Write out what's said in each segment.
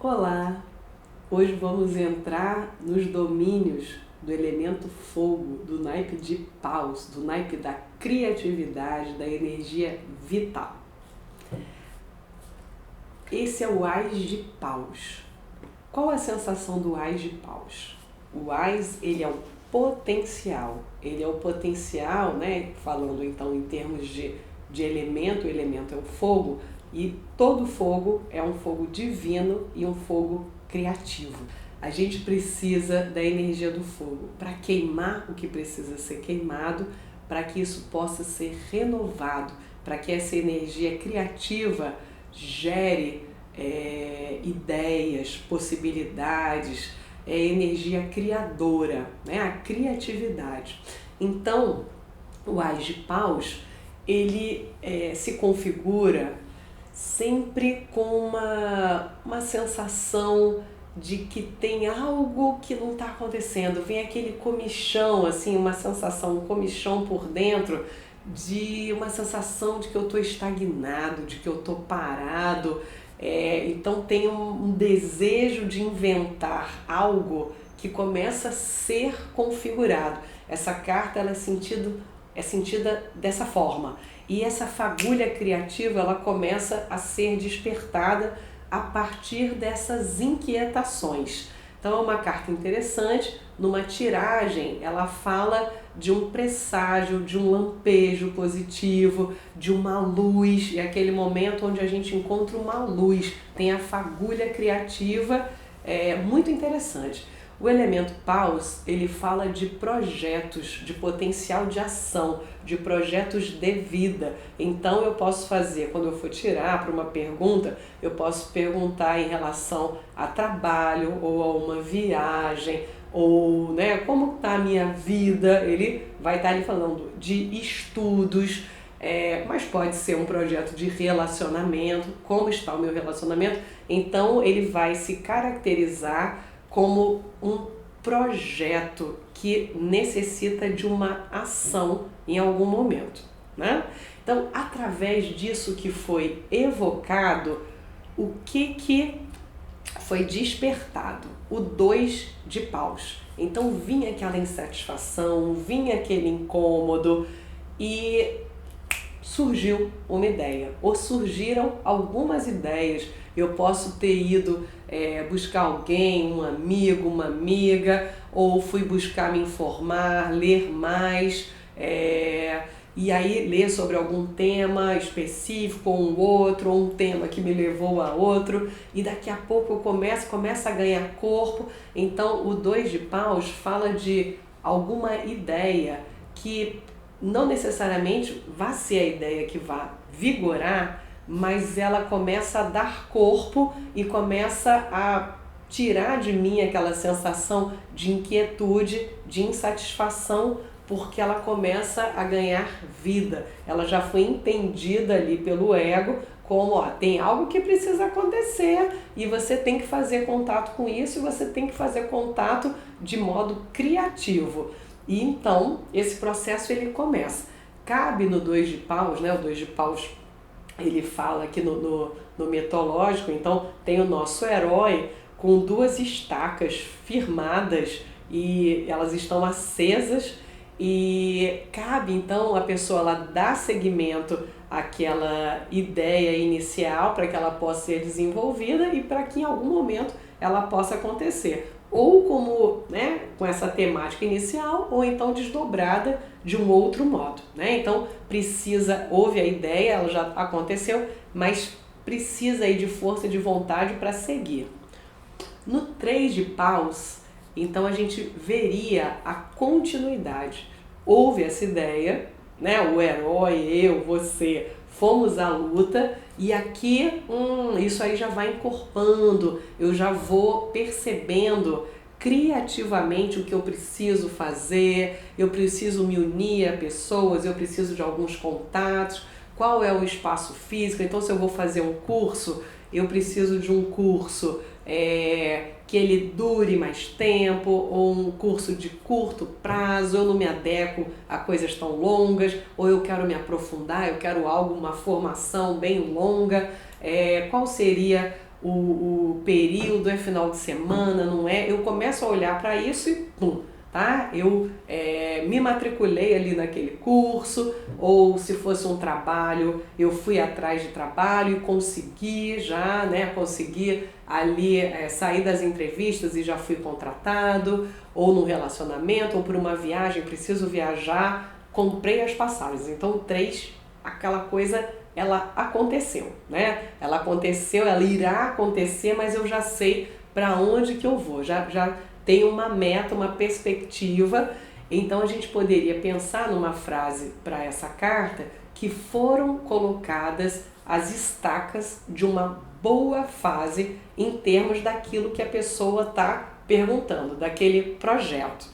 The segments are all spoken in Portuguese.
Olá! Hoje vamos entrar nos domínios do elemento fogo, do naipe de paus, do naipe da criatividade, da energia vital. Esse é o ás de paus. Qual a sensação do ás de paus? O ás, ele é o potencial. Ele é o potencial, né? Falando então em termos de elemento, o elemento é o fogo, e todo fogo é um fogo divino e um fogo criativo. A gente precisa da energia do fogo para queimar o que precisa ser queimado, para que isso possa ser renovado, para que essa energia criativa gere ideias, possibilidades, energia criadora, né? A criatividade. Então, o ás de paus, ele se configura sempre com uma sensação de que tem algo que não está acontecendo. Vem aquele comichão, assim, uma sensação, um comichão por dentro, de uma sensação de que eu estou estagnado, de que eu estou parado. Então tem um desejo de inventar algo que começa a ser configurado. Essa carta ela é sentida dessa forma. E essa fagulha criativa ela começa a ser despertada a partir dessas inquietações. Então é uma carta interessante, numa tiragem ela fala de um presságio, de um lampejo positivo, de uma luz, é aquele momento onde a gente encontra uma luz, tem a fagulha criativa, muito interessante. O elemento paus, ele fala de projetos, de potencial de ação, de projetos de vida. Então eu posso fazer, quando eu for tirar para uma pergunta, eu posso perguntar em relação a trabalho ou a uma viagem, ou como está a minha vida. Ele vai estar ali falando de estudos, mas pode ser um projeto de relacionamento, como está o meu relacionamento. Então ele vai se caracterizar como um projeto que necessita de uma ação em algum momento, né? Então, através disso que foi evocado, o que foi despertado? O 2 de paus. Então vinha aquela insatisfação, vinha aquele incômodo e surgiu uma ideia, ou surgiram algumas ideias. Eu posso ter ido buscar alguém, um amigo, uma amiga, ou fui buscar me informar, ler mais, e aí ler sobre algum tema específico, ou um outro, ou um tema que me levou a outro, e daqui a pouco eu começo a ganhar corpo. Então o 2 de paus fala de alguma ideia que não necessariamente vai ser a ideia que vai vigorar, mas ela começa a dar corpo e começa a tirar de mim aquela sensação de inquietude, de insatisfação, porque ela começa a ganhar vida. Ela já foi entendida ali pelo ego como, tem algo que precisa acontecer e você tem que fazer contato com isso, e você tem que fazer contato de modo criativo. E então esse processo ele começa. Cabe no 2 de paus, né? O 2 de paus ele fala aqui no mitológico, então tem o nosso herói com 2 estacas firmadas e elas estão acesas, e cabe então a pessoa ela dar seguimento àquela ideia inicial para que ela possa ser desenvolvida e para que em algum momento ela possa acontecer. Ou como, com essa temática inicial, ou então desdobrada de um outro modo, né? Então houve a ideia, ela já aconteceu, mas precisa aí de força e de vontade para seguir. No 3 de paus, então a gente veria a continuidade. Houve essa ideia, o herói, eu, você, fomos à luta, e aqui isso aí já vai encorpando, eu já vou percebendo criativamente o que eu preciso fazer, eu preciso me unir a pessoas, eu preciso de alguns contatos, qual é o espaço físico. Então se eu vou fazer um curso, eu preciso de um curso que ele dure mais tempo, ou um curso de curto prazo. Eu não me adequo a coisas tão longas, ou eu quero me aprofundar, eu quero uma formação bem longa. Qual seria o período, é final de semana, não é? Eu começo a olhar para isso e pum, tá? Eu me matriculei ali naquele curso, ou se fosse um trabalho, eu fui atrás de trabalho e consegui já, né? Consegui ali sair das entrevistas e já fui contratado, ou num relacionamento, ou por uma viagem, preciso viajar, comprei as passagens. Então, 3, aquela coisa, ela aconteceu, né? Ela aconteceu, ela irá acontecer, mas eu já sei para onde que eu vou, já tenho uma meta, uma perspectiva. Então a gente poderia pensar numa frase para essa carta que foram colocadas as estacas de uma boa fase em termos daquilo que a pessoa está perguntando, daquele projeto.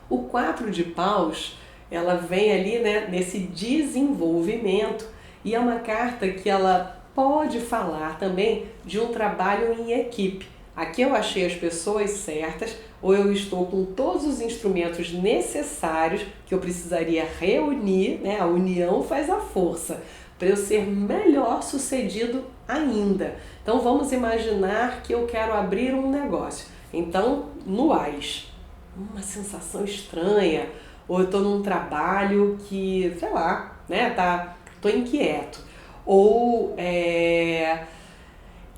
O 4 de paus, ela vem ali, né, nesse desenvolvimento, e é uma carta que ela pode falar também de um trabalho em equipe. Aqui eu achei as pessoas certas, ou eu estou com todos os instrumentos necessários que eu precisaria reunir, né? A união faz a força, para eu ser melhor sucedido ainda. Então vamos imaginar que eu quero abrir um negócio. Então, no AS, uma sensação estranha, ou eu estou num trabalho que, sei lá, né, tô inquieto, ou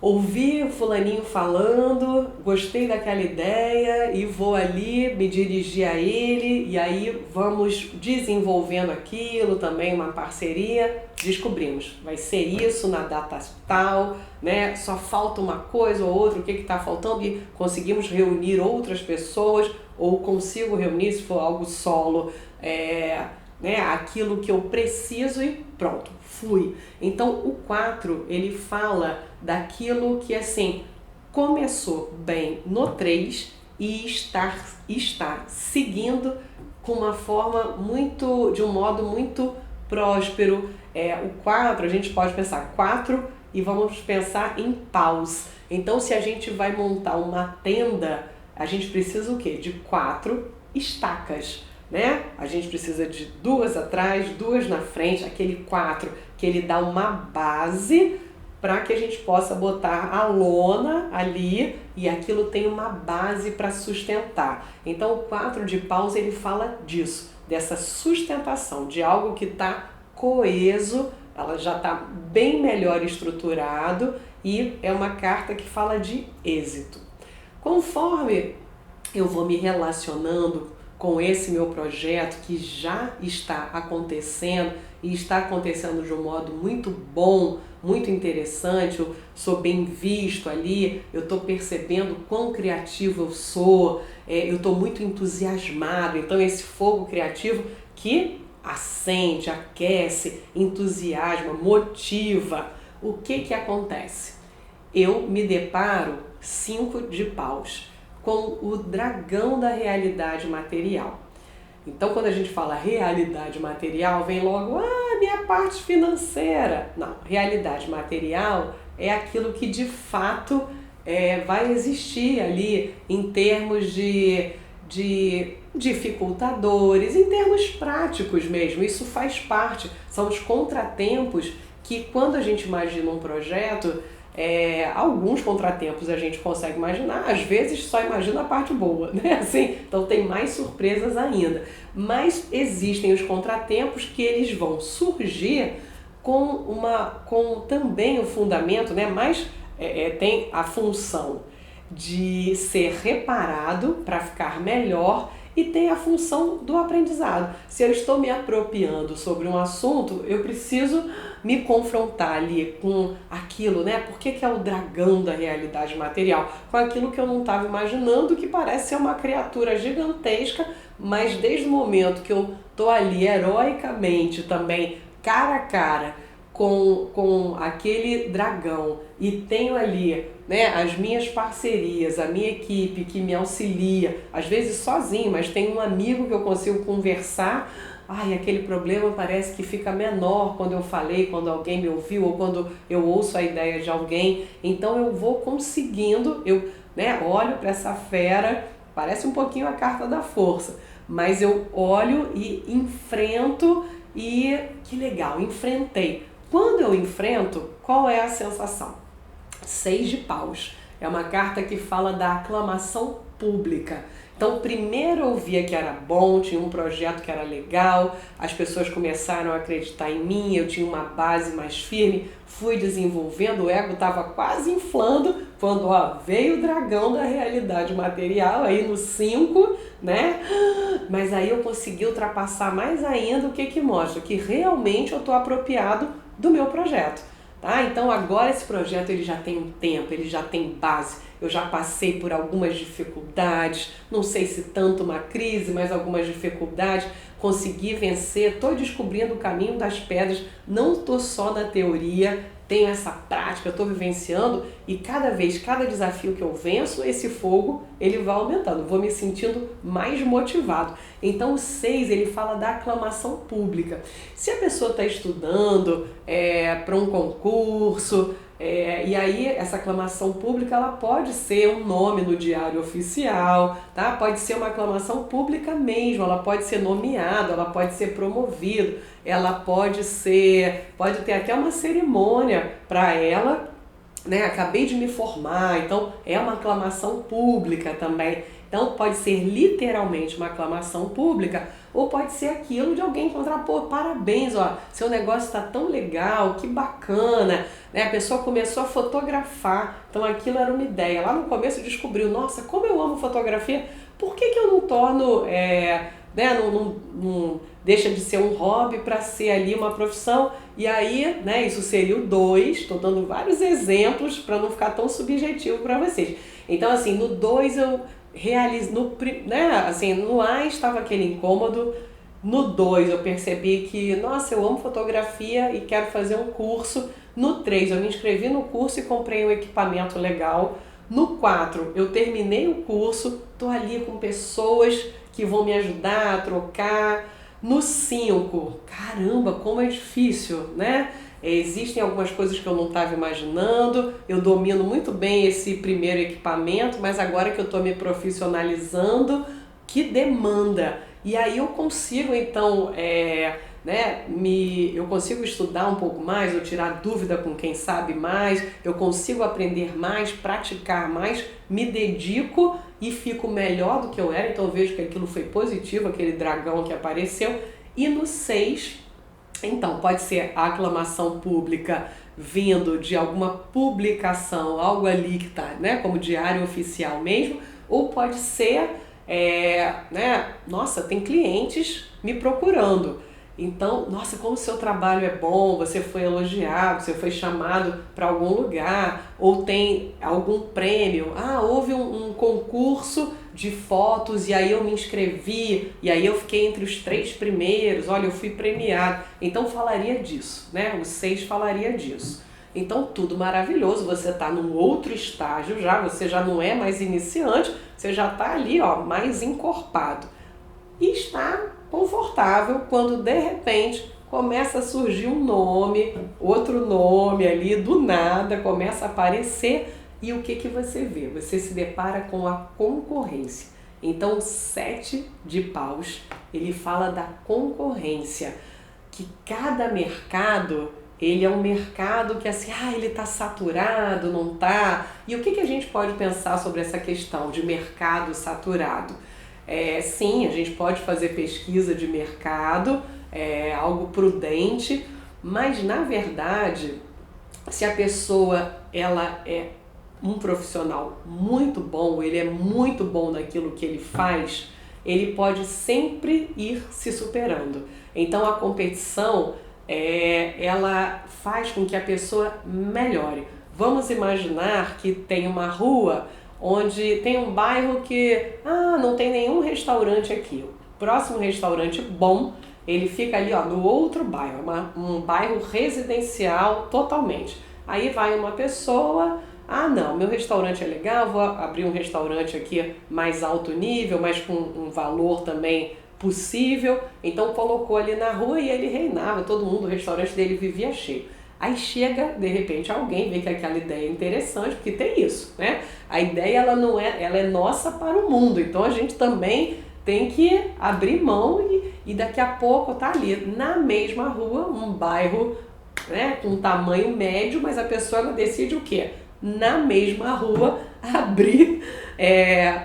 ouvi o fulaninho falando, gostei daquela ideia e vou ali me dirigir a ele, e aí vamos desenvolvendo aquilo, também uma parceria, descobrimos, vai ser isso na data tal, né? Só falta uma coisa ou outra, o que está faltando, e conseguimos reunir outras pessoas, ou consigo reunir, se for algo solo, né, aquilo que eu preciso, e pronto, fui. Então o 4, ele fala daquilo que assim começou bem no 3 e está seguindo com uma forma de um modo muito próspero. O 4, a gente pode pensar 4 e vamos pensar em paus. Então se a gente vai montar uma tenda, a gente precisa o quê? De 4 estacas, né? A gente precisa de 2 atrás, 2 na frente, aquele 4 que ele dá uma base para que a gente possa botar a lona ali e aquilo tem uma base para sustentar. Então o 4 de paus, ele fala disso, dessa sustentação, de algo que está coeso, ela já está bem melhor estruturado, e é uma carta que fala de êxito. Conforme eu vou me relacionando com esse meu projeto que já está acontecendo, e está acontecendo de um modo muito bom, muito interessante, eu sou bem visto ali, eu estou percebendo quão criativo eu sou, eu estou muito entusiasmado. Então esse fogo criativo que acende, aquece, entusiasma, motiva. O que acontece? Eu me deparo 5 de paus com o dragão da realidade material. Então, quando a gente fala realidade material, vem logo, minha parte financeira. Não, realidade material é aquilo que de fato vai existir ali em termos de dificultadores, em termos práticos mesmo. Isso faz parte, são os contratempos que, quando a gente imagina um projeto, alguns contratempos a gente consegue imaginar, às vezes só imagina a parte boa, né? Assim, então tem mais surpresas ainda. Mas existem os contratempos que eles vão surgir com também o fundamento, né? Mas tem a função de ser reparado para ficar melhor, e tem a função do aprendizado. Se eu estou me apropriando sobre um assunto, eu preciso me confrontar ali com aquilo, né? Por que é o dragão da realidade material? Com aquilo que eu não estava imaginando, que parece ser uma criatura gigantesca, mas desde o momento que eu estou ali heroicamente também, cara a cara, com aquele dragão, e tenho ali, né, as minhas parcerias, a minha equipe que me auxilia, às vezes sozinho, mas tem um amigo que eu consigo conversar, aquele problema parece que fica menor quando eu falei, quando alguém me ouviu, ou quando eu ouço a ideia de alguém. Então eu vou conseguindo, olho para essa fera, parece um pouquinho a carta da força, mas eu olho e enfrento, e que legal, enfrentei. Quando eu enfrento, qual é a sensação? Seis de paus. É uma carta que fala da aclamação pública. Então, primeiro eu via que era bom, tinha um projeto que era legal, as pessoas começaram a acreditar em mim, eu tinha uma base mais firme, fui desenvolvendo, o ego estava quase inflando, quando veio o dragão da realidade material, aí no 5, né? Mas aí eu consegui ultrapassar mais ainda, o que mostra? Que realmente eu estou apropriado do meu projeto. Tá? Então agora esse projeto ele já tem um tempo, ele já tem base, eu já passei por algumas dificuldades, não sei se tanto uma crise, mas algumas dificuldades, consegui vencer, estou descobrindo o caminho das pedras, não estou só na teoria, tenho essa prática, estou vivenciando e cada desafio que eu venço, esse fogo ele vai aumentando, vou me sentindo mais motivado. Então o 6 ele fala da aclamação pública. Se a pessoa está estudando para um concurso, e aí essa aclamação pública ela pode ser um nome no diário oficial, tá? Pode ser uma aclamação pública mesmo, ela pode ser nomeada, ela pode ser promovida, ela pode ter até uma cerimônia para ela, né? Acabei de me formar, então é uma aclamação pública também. Então pode ser literalmente uma aclamação pública ou pode ser aquilo de alguém encontrar, pô, parabéns, ó, seu negócio está tão legal, que bacana, né? A pessoa começou a fotografar, então aquilo era uma ideia. Lá no começo descobriu, nossa, como eu amo fotografia, por que eu não torno, né, não deixa de ser um hobby para ser ali uma profissão? E aí, né, isso seria o 2, estou dando vários exemplos para não ficar tão subjetivo para vocês. Então assim, no 2 eu realizo, no A estava aquele incômodo, no 2 eu percebi que, nossa, eu amo fotografia e quero fazer um curso, no 3 eu me inscrevi no curso e comprei um equipamento legal, no 4 eu terminei o curso, estou ali com pessoas que vão me ajudar a trocar, no 5, caramba, como é difícil, né? Existem algumas coisas que eu não estava imaginando, eu domino muito bem esse primeiro equipamento, mas agora que eu estou me profissionalizando, que demanda! E aí eu consigo então, eu consigo estudar um pouco mais, eu tirar dúvida com quem sabe mais, eu consigo aprender mais, praticar mais, me dedico e fico melhor do que eu era, então eu vejo que aquilo foi positivo, aquele dragão que apareceu. E no 6, então, pode ser a aclamação pública vindo de alguma publicação, algo ali que está, né, como diário oficial mesmo, ou pode ser, nossa, tem clientes me procurando. Então, nossa, como o seu trabalho é bom, você foi elogiado, você foi chamado para algum lugar, ou tem algum prêmio. Houve um concurso de fotos e aí eu me inscrevi, e aí eu fiquei entre os 3 primeiros, olha, eu fui premiado. Então falaria disso, né? O 6 falaria disso. Então tudo maravilhoso, você está num outro estágio já, você já não é mais iniciante, você já está ali, ó, mais encorpado. E está confortável quando de repente começa a surgir um nome, outro nome ali, do nada, começa a aparecer. E o que você vê? Você se depara com a concorrência. Então, o 7 de paus, ele fala da concorrência, que cada mercado, ele é um mercado que assim, ele está saturado, não está? E o que a gente pode pensar sobre essa questão de mercado saturado? Sim, a gente pode fazer pesquisa de mercado, algo prudente, mas na verdade, se a pessoa ela é um profissional muito bom, ele é muito bom naquilo que ele faz, ele pode sempre ir se superando. Então a competição, ela faz com que a pessoa melhore. Vamos imaginar que tem uma rua onde tem um bairro que não tem nenhum restaurante aqui. O próximo restaurante bom, ele fica ali no outro bairro, um bairro residencial totalmente. Aí vai uma pessoa, não, meu restaurante é legal, vou abrir um restaurante aqui mais alto nível, mas com um valor também possível. Então colocou ali na rua e ele reinava, todo mundo, o restaurante dele vivia cheio. Aí chega, de repente, alguém vê que aquela ideia é interessante, porque tem isso, né? A ideia ela é nossa para o mundo, então a gente também tem que abrir mão e daqui a pouco tá ali na mesma rua, um bairro, né, com um tamanho médio, mas a pessoa decide o quê? na mesma rua, abrir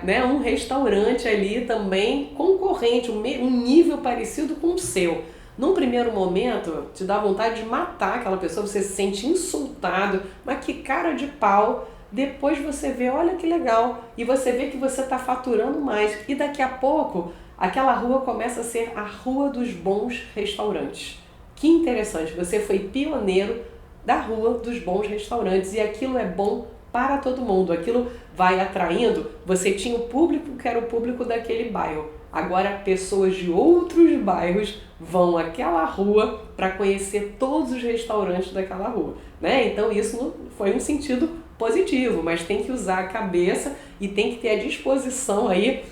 né, um restaurante ali também concorrente, um nível parecido com o seu. Num primeiro momento, te dá vontade de matar aquela pessoa, você se sente insultado, mas que cara de pau. Depois você vê, olha que legal, e você vê que você está faturando mais. E daqui a pouco, aquela rua começa a ser a Rua dos Bons Restaurantes. Que interessante, você foi pioneiro da Rua dos Bons Restaurantes e aquilo é bom para todo mundo, aquilo vai atraindo. Você tinha o público que era o público daquele bairro, agora pessoas de outros bairros vão àquela rua para conhecer todos os restaurantes daquela rua, né? Então isso foi um sentido positivo, mas tem que usar a cabeça e tem que ter a disposição aí,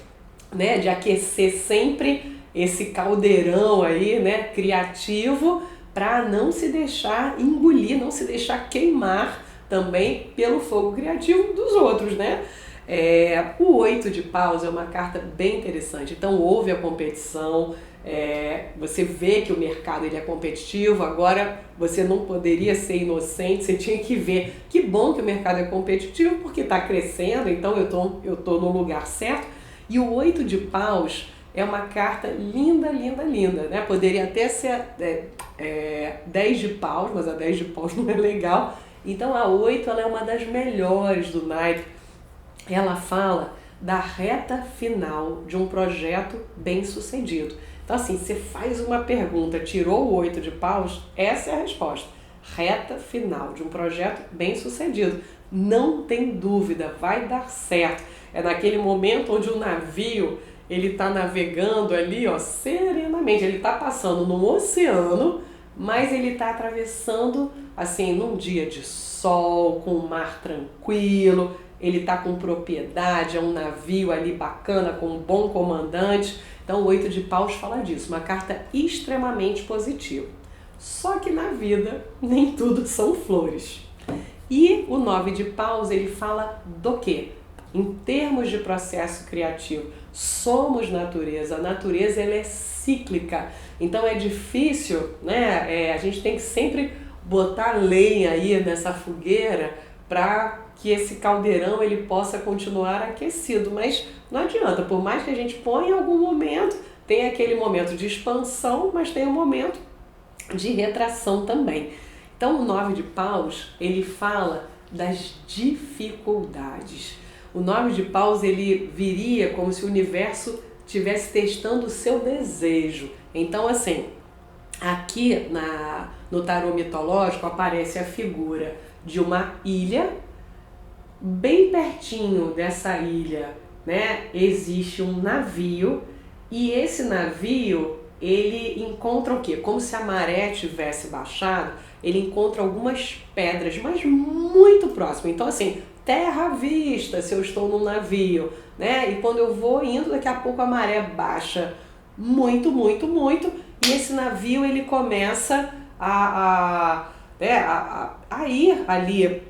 né, de aquecer sempre esse caldeirão aí, né, criativo, para não se deixar engolir, não se deixar queimar também pelo fogo criativo dos outros, né? O 8 de paus é uma carta bem interessante, então houve a competição, você vê que o mercado ele é competitivo, agora você não poderia ser inocente, você tinha que ver que bom que o mercado é competitivo porque está crescendo, então eu tô no lugar certo. E o 8 de paus é uma carta linda, linda, linda, né? Poderia até ser 10 de paus, mas a 10 de paus não é legal. Então a 8 ela é uma das melhores do naipe. Ela fala da reta final de um projeto bem sucedido. Então assim, você faz uma pergunta, tirou o 8 de paus, essa é a resposta. Reta final de um projeto bem sucedido. Não tem dúvida, vai dar certo. É naquele momento onde o navio ele está navegando ali, ó, serenamente. Ele está passando no oceano, mas ele está atravessando assim num dia de sol, com o mar tranquilo. Ele está com propriedade, é um navio ali bacana, com um bom comandante. Então o 8 de paus fala disso, uma carta extremamente positiva. Só que na vida nem tudo são flores. E o 9 de paus ele fala do quê? Em termos de processo criativo, somos natureza, a natureza ela é cíclica, então é difícil, né? A gente tem que sempre botar lenha aí nessa fogueira para que esse caldeirão ele possa continuar aquecido, mas não adianta, por mais que a gente ponha em algum momento, tem aquele momento de expansão, mas tem um momento de retração também. Então o 9 de paus ele fala das dificuldades. O 9 de paus ele viria como se o universo estivesse testando o seu desejo. Então assim, aqui no tarô mitológico aparece a figura de uma ilha, bem pertinho dessa ilha, né, existe um navio e esse navio ele encontra o quê? Como se a maré tivesse baixado, ele encontra algumas pedras, mas muito próximo. Então assim, terra à vista se eu estou num navio, né? E quando eu vou indo, daqui a pouco a maré baixa muito, muito, muito, e esse navio ele começa a ir ali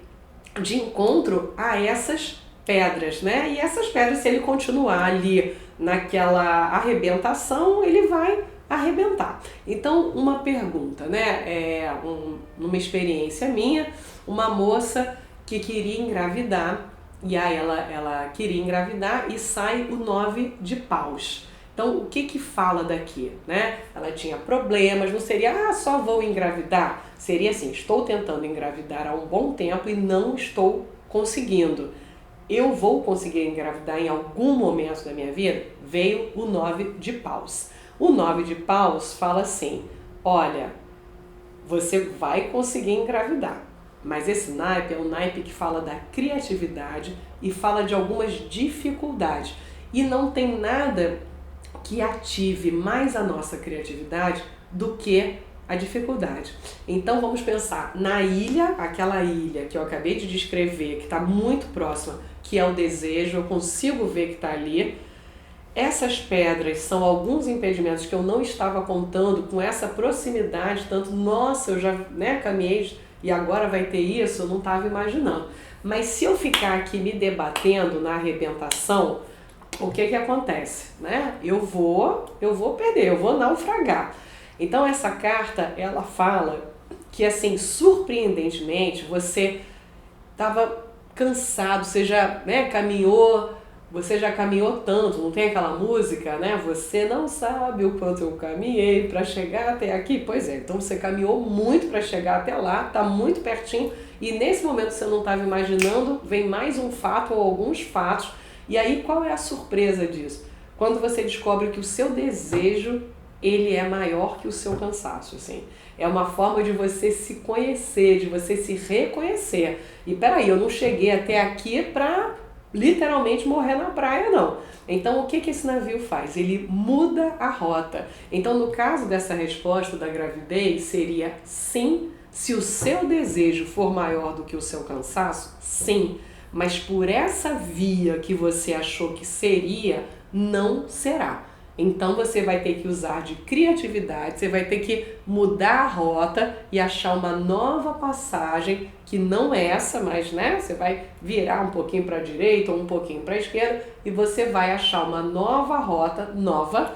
de encontro a essas pedras, né? E essas pedras, se ele continuar ali naquela arrebentação, ele vai arrebentar. Então, uma pergunta, né? Numa experiência minha, uma moça que queria engravidar, e aí ela queria engravidar e sai o 9 de paus. Então, o que fala daqui, né? Ela tinha problemas, não seria, só vou engravidar. Seria assim, estou tentando engravidar há um bom tempo e não estou conseguindo. Eu vou conseguir engravidar em algum momento da minha vida? Veio o 9 de paus. O 9 de paus fala assim, olha, você vai conseguir engravidar. Mas esse naipe é um naipe que fala da criatividade e fala de algumas dificuldades. E não tem nada que ative mais a nossa criatividade do que a dificuldade. Então vamos pensar na ilha, aquela ilha que eu acabei de descrever, que está muito próxima, que é o desejo, eu consigo ver que está ali. Essas pedras são alguns impedimentos que eu não estava contando com essa proximidade, tanto, nossa, eu já caminhei e agora vai ter isso, eu não estava imaginando. Mas se eu ficar aqui me debatendo na arrebentação, o que acontece? Né? Eu vou perder, eu vou naufragar. Então essa carta, ela fala que assim, surpreendentemente, você estava cansado, você já, né, caminhou, você já caminhou tanto, não tem aquela música, né? Você não sabe o quanto eu caminhei para chegar até aqui. Pois é, então você caminhou muito para chegar até lá, tá muito pertinho e nesse momento você não estava imaginando, vem mais um fato ou alguns fatos. E aí qual é a surpresa disso? Quando você descobre que o seu desejo, ele é maior que o seu cansaço, assim. É uma forma de você se conhecer, de você se reconhecer. E peraí, eu não cheguei até aqui para literalmente morrer na praia, não. Então, o que esse navio faz? Ele muda a rota. Então, no caso dessa resposta da gravidez, seria sim, se o seu desejo for maior do que o seu cansaço, sim. Mas por essa via que você achou que seria, não será. Então você vai ter que usar de criatividade, você vai ter que mudar a rota e achar uma nova passagem, que não é essa, mas né, você vai virar um pouquinho para a direita ou um pouquinho para a esquerda e você vai achar uma nova rota, nova,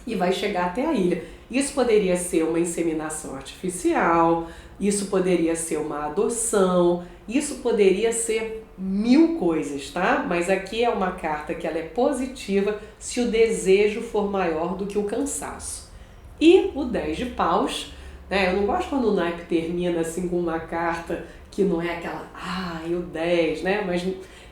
e vai chegar até a ilha. Isso poderia ser uma inseminação artificial, isso poderia ser uma adoção, isso poderia ser mil coisas, tá? Mas aqui é uma carta que ela é positiva se o desejo for maior do que o cansaço. E o 10 de paus, né? Eu não gosto quando o naipe termina assim com uma carta que não é aquela, o 10, né? Mas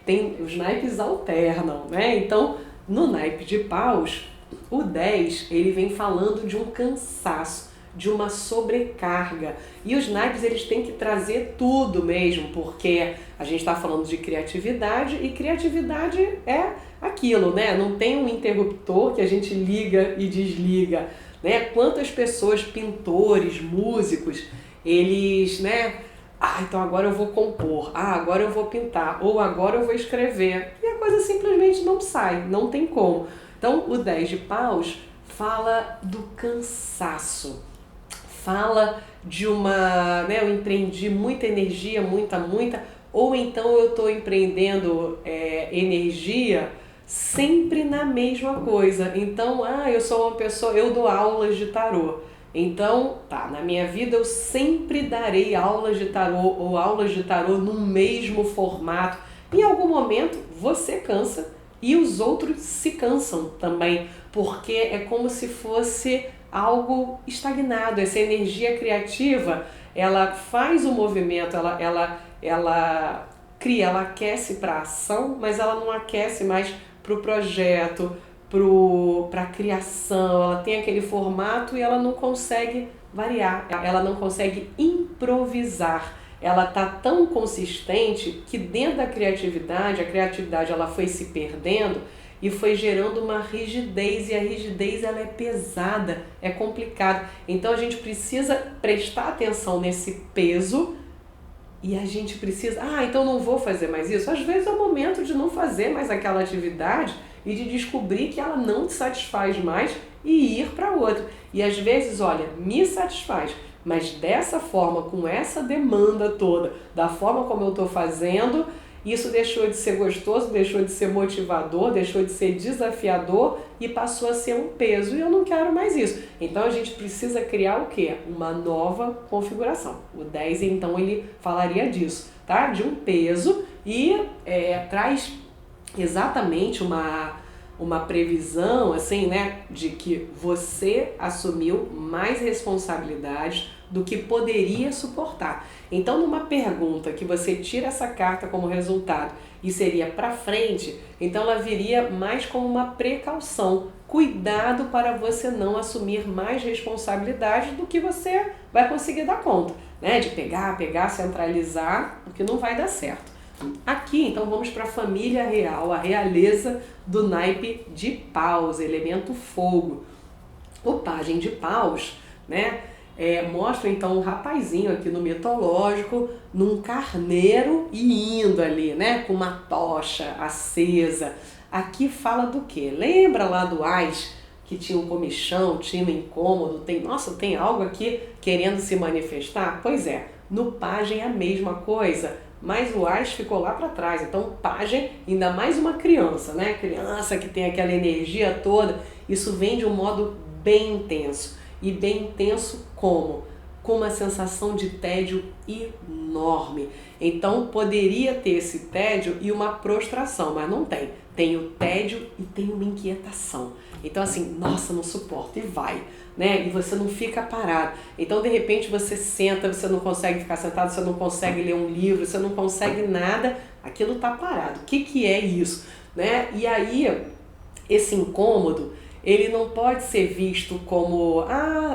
tem, os naipes alternam, né? Então, no naipe de paus, o 10, ele vem falando de um cansaço, de uma sobrecarga. E os naipes, eles têm que trazer tudo mesmo, porque a gente está falando de criatividade e criatividade é aquilo, né? Não tem um interruptor que a gente liga e desliga, né? Quantas pessoas, pintores, músicos, eles, né? Então agora eu vou compor, agora eu vou pintar, ou agora eu vou escrever. E a coisa simplesmente não sai, não tem como. Então o 10 de paus fala do cansaço. Fala de uma, né, eu empreendi muita energia, muita, ou então eu estou empreendendo energia sempre na mesma coisa. Então, eu sou uma pessoa, eu dou aulas de tarô. Então, na minha vida eu sempre darei aulas de tarô ou aulas de tarô no mesmo formato. Em algum momento você cansa e os outros se cansam também, porque é como se fosse algo estagnado. Essa energia criativa, ela faz o movimento, ela cria, ela aquece para a ação, mas ela não aquece mais para o projeto, para a criação. Ela tem aquele formato e ela não consegue variar, ela não consegue improvisar. Ela está tão consistente que dentro da criatividade, a criatividade ela foi se perdendo e foi gerando uma rigidez, e a rigidez ela é pesada, é complicado. Então a gente precisa prestar atenção nesse peso e a gente precisa, então não vou fazer mais isso. Às vezes é o momento de não fazer mais aquela atividade e de descobrir que ela não te satisfaz mais e ir para outra. E às vezes, olha, me satisfaz, mas dessa forma, com essa demanda toda, da forma como eu estou fazendo, isso deixou de ser gostoso, deixou de ser motivador, deixou de ser desafiador e passou a ser um peso, e eu não quero mais isso. Então a gente precisa criar o quê? Uma nova configuração. O 10, então, ele falaria disso, tá? De um peso e traz exatamente uma previsão, assim, né, de que você assumiu mais responsabilidades do que poderia suportar. Então, numa pergunta que você tira essa carta como resultado e seria para frente, então ela viria mais como uma precaução. Cuidado para você não assumir mais responsabilidade do que você vai conseguir dar conta, né? De pegar, centralizar, porque não vai dar certo. Aqui, então, vamos para a família real, a realeza do naipe de paus, elemento fogo. O pajem de paus, né? Mostra então um rapazinho aqui no mitológico, num carneiro e indo ali, né? Com uma tocha acesa. Aqui fala do quê? Lembra lá do Ás, que tinha um comichão, tinha um incômodo, tem algo aqui querendo se manifestar? Pois é, no pajem é a mesma coisa, mas o Ás ficou lá para trás. Então, pajem, ainda mais uma criança, né? Criança que tem aquela energia toda, isso vem de um modo bem intenso. E bem intenso como? com uma sensação de tédio enorme. Então poderia ter esse tédio e uma prostração, mas não tem. Tem o tédio e tem uma inquietação. Então assim, nossa, não suporto, e vai, né? E você não fica parado. Então de repente você senta, você não consegue ficar sentado, você não consegue ler um livro, você não consegue nada, aquilo tá parado. O que é isso, né? E aí esse incômodo, ele não pode ser visto como,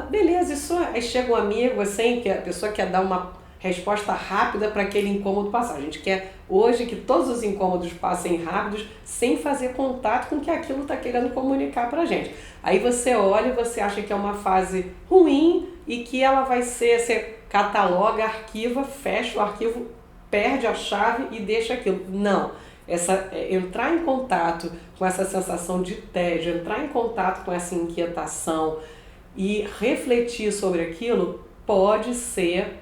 beleza, isso aí chega um amigo assim, que a pessoa quer dar uma resposta rápida para aquele incômodo passar. A gente quer hoje que todos os incômodos passem rápidos, sem fazer contato com o que aquilo está querendo comunicar para a gente. Aí você olha e você acha que é uma fase ruim e que ela vai ser, você cataloga, arquiva, fecha o arquivo, perde a chave e deixa aquilo. Não. Entrar em contato com essa sensação de tédio, entrar em contato com essa inquietação e refletir sobre aquilo pode ser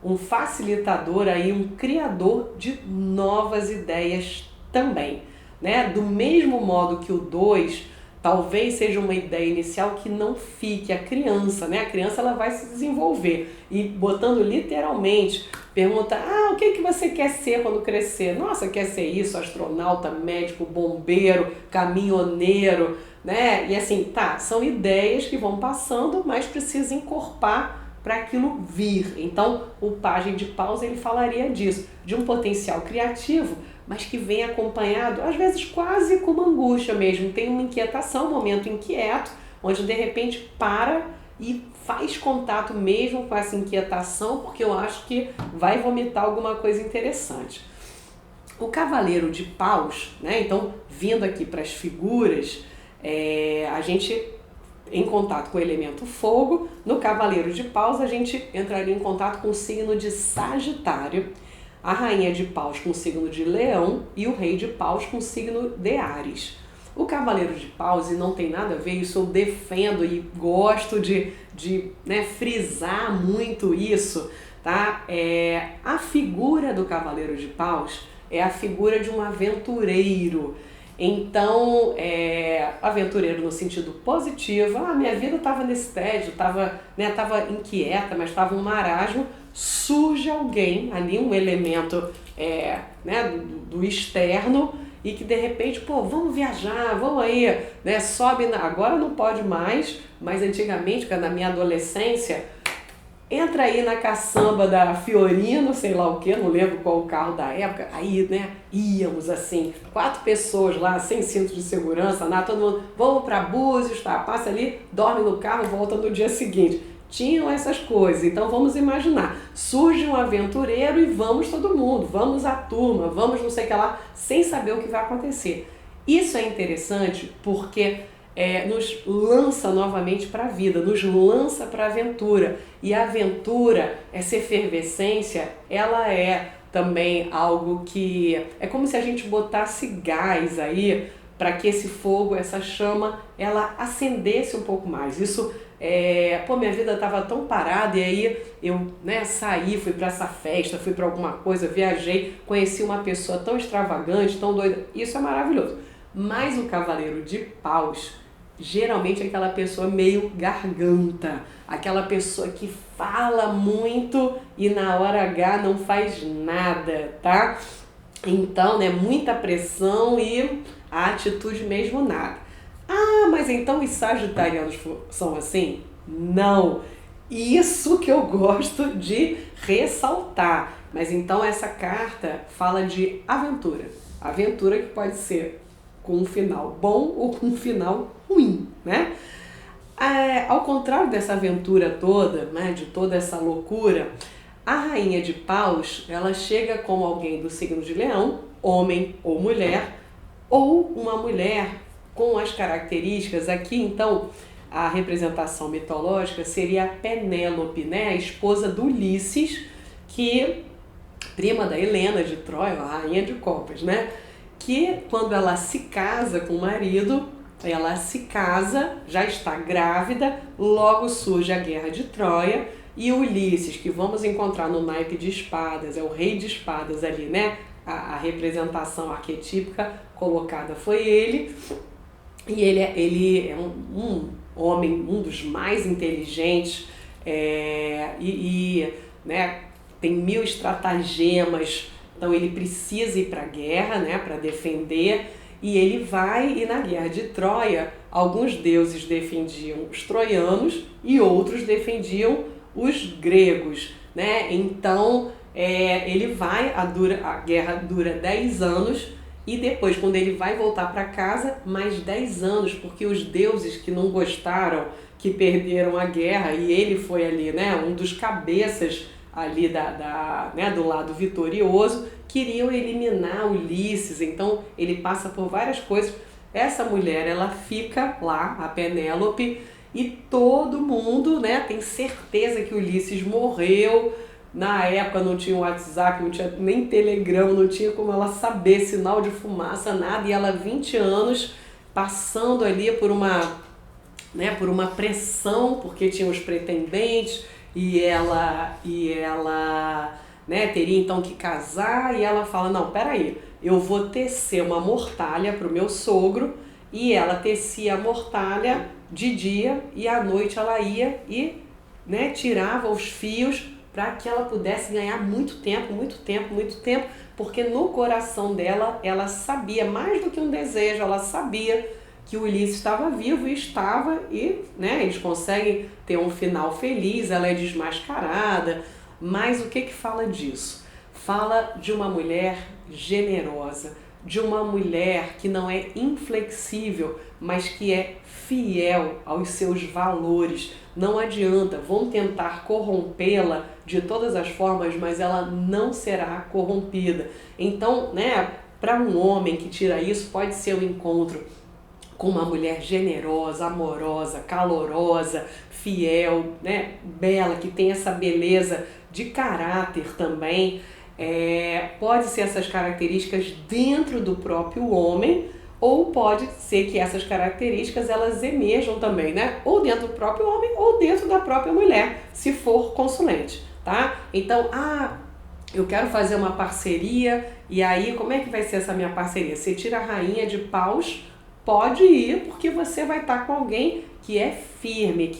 um facilitador, aí, um criador de novas ideias também, né? Do mesmo modo que o 2 talvez seja uma ideia inicial que não fique. A criança, né? A criança ela vai se desenvolver e botando literalmente, pergunta, o que você quer ser quando crescer? Nossa, quer ser isso, astronauta, médico, bombeiro, caminhoneiro, né? E assim, são ideias que vão passando, mas precisa encorpar para aquilo vir. Então, o Pajem de Paus, ele falaria disso, de um potencial criativo, mas que vem acompanhado, às vezes quase com uma angústia mesmo, tem uma inquietação, um momento inquieto, onde de repente para e faz contato mesmo com essa inquietação, porque eu acho que vai vomitar alguma coisa interessante. O Cavaleiro de Paus, né? Então, vindo aqui para as figuras, a gente, em contato com o elemento fogo, no Cavaleiro de Paus a gente entraria em contato com o signo de Sagitário, a Rainha de Paus com o signo de Leão e o Rei de Paus com o signo de Áries. O Cavaleiro de Paus, e não tem nada a ver, isso eu defendo e gosto de frisar muito isso, tá? A figura do Cavaleiro de Paus é a figura de um aventureiro. Então, aventureiro no sentido positivo, minha vida estava nesse tédio, estava inquieta, mas estava um marasmo, surge alguém ali, um elemento do externo, e que de repente, vamos viajar, vamos aí, né, sobe, agora não pode mais, mas antigamente, na minha adolescência, entra aí na caçamba da Fiorino, sei lá o que, não lembro qual o carro da época, aí, né, íamos assim, 4 pessoas lá, sem cinto de segurança, todo mundo, vamos para Búzios, passa ali, dorme no carro, volta no dia seguinte. Tinham essas coisas, então vamos imaginar, surge um aventureiro e vamos todo mundo, vamos a turma, vamos não sei o que lá, sem saber o que vai acontecer. Isso é interessante porque nos lança novamente para a vida, nos lança para a aventura. E a aventura, essa efervescência, ela é também algo que é como se a gente botasse gás aí para que esse fogo, essa chama, ela acendesse um pouco mais. Isso, minha vida estava tão parada e aí eu saí, fui para essa festa, fui para alguma coisa, viajei, conheci uma pessoa tão extravagante, tão doida. Isso é maravilhoso. Mas o Cavaleiro de Paus, geralmente é aquela pessoa meio garganta, aquela pessoa que fala muito e na hora H não faz nada, tá? Então, muita pressão e a atitude mesmo nada. Mas então os sagitarianos são assim? Não! Isso que eu gosto de ressaltar. Mas então essa carta fala de aventura. Aventura que pode ser com um final bom ou com um final ruim, né? Ao contrário dessa aventura toda, né, de toda essa loucura, a Rainha de Paus, ela chega como alguém do signo de Leão, homem ou mulher, ou uma mulher com as características, aqui então a representação mitológica seria a Penélope, né, a esposa do Ulisses, que prima da Helena de Troia, a Rainha de Copas, né? Que quando ela se casa com o marido, ela se casa, já está grávida, logo surge a Guerra de Troia e o Ulisses, que vamos encontrar no naipe de espadas, é o rei de espadas ali, né? A representação arquetípica colocada foi ele, e ele é um homem, um dos mais inteligentes né, tem 1000 estratagemas, então ele precisa ir para a guerra, né, para defender, e ele vai, e na guerra de Troia, alguns deuses defendiam os troianos e outros defendiam os gregos, né? Então ele vai, a guerra dura 10 anos, e depois, quando ele vai voltar para casa, mais 10 anos, porque os deuses que não gostaram, que perderam a guerra, e ele foi ali, né, um dos cabeças ali né, do lado vitorioso, queriam eliminar Ulisses, então ele passa por várias coisas. Essa mulher, ela fica lá, a Penélope, e todo mundo, né, tem certeza que Ulisses morreu. Na época não tinha WhatsApp, não tinha nem Telegram, não tinha como ela saber, sinal de fumaça, nada, e ela 20 anos passando ali por uma, né, por uma pressão, porque tinha os pretendentes, e ela né, teria então que casar, e ela fala, não, peraí, eu vou tecer uma mortalha para o meu sogro, e ela tecia a mortalha de dia, e à noite ela ia e, né, tirava os fios para que ela pudesse ganhar muito tempo, porque no coração dela, ela sabia, mais do que um desejo, ela sabia que o Ulisses estava vivo, e né, eles conseguem ter um final feliz, ela é desmascarada. Mas o que fala disso? Fala de uma mulher generosa, de uma mulher que não é inflexível, mas que é fiel aos seus valores. Não adianta, vão tentar corrompê-la de todas as formas, mas ela não será corrompida. Então, né, para um homem que tira isso, pode ser um encontro com uma mulher generosa, amorosa, calorosa, fiel, né, bela, que tem essa beleza de caráter também. Pode ser essas características dentro do próprio homem, ou pode ser que essas características elas emerjam também, né? Ou dentro do próprio homem ou dentro da própria mulher, se for consulente, tá? Então, eu quero fazer uma parceria, e aí como é que vai ser essa minha parceria? Você tira a rainha de paus, pode ir, porque você vai estar com alguém que é firme,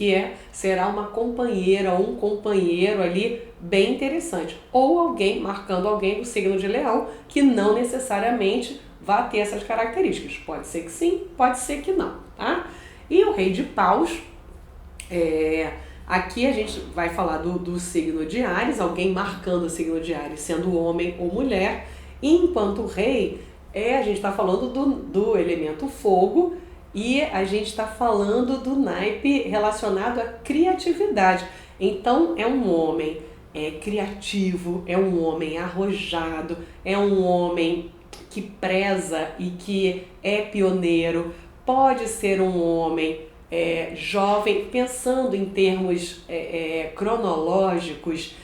será uma companheira ou um companheiro ali bem interessante. Ou alguém, marcando alguém do signo de Leão, que não necessariamente vai ter essas características. Pode ser que sim, pode ser que não, tá? E o rei de paus, aqui a gente vai falar do signo de Áries, alguém marcando o signo de Áries, sendo homem ou mulher, enquanto rei, a gente está falando do elemento fogo, e a gente está falando do naipe relacionado à criatividade. Então é um homem criativo, é um homem arrojado, é um homem que preza e que é pioneiro, pode ser um homem jovem, pensando em termos cronológicos.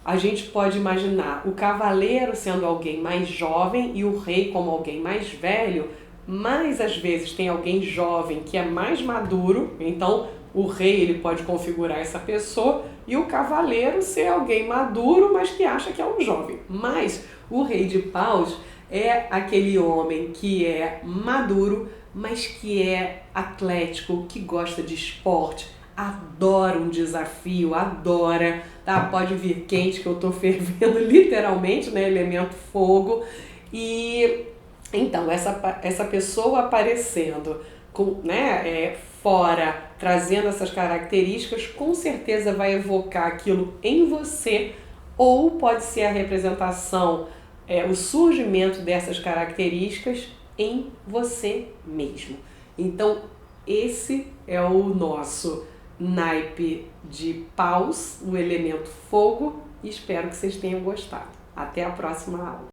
A gente pode imaginar o cavaleiro sendo alguém mais jovem e o rei como alguém mais velho, mas às vezes tem alguém jovem que é mais maduro, então o rei ele pode configurar essa pessoa, e o cavaleiro ser alguém maduro, mas que acha que é um jovem. Mas o rei de paus é aquele homem que é maduro, mas que é atlético, que gosta de esporte, adora um desafio, adora, tá? Pode vir quente que eu tô fervendo literalmente, né? Elemento fogo. E então essa pessoa aparecendo fora, trazendo essas características, com certeza vai evocar aquilo em você, ou pode ser a representação, o surgimento dessas características em você mesmo. Então esse é o nosso naipe de paus, o elemento fogo, e espero que vocês tenham gostado. Até a próxima aula.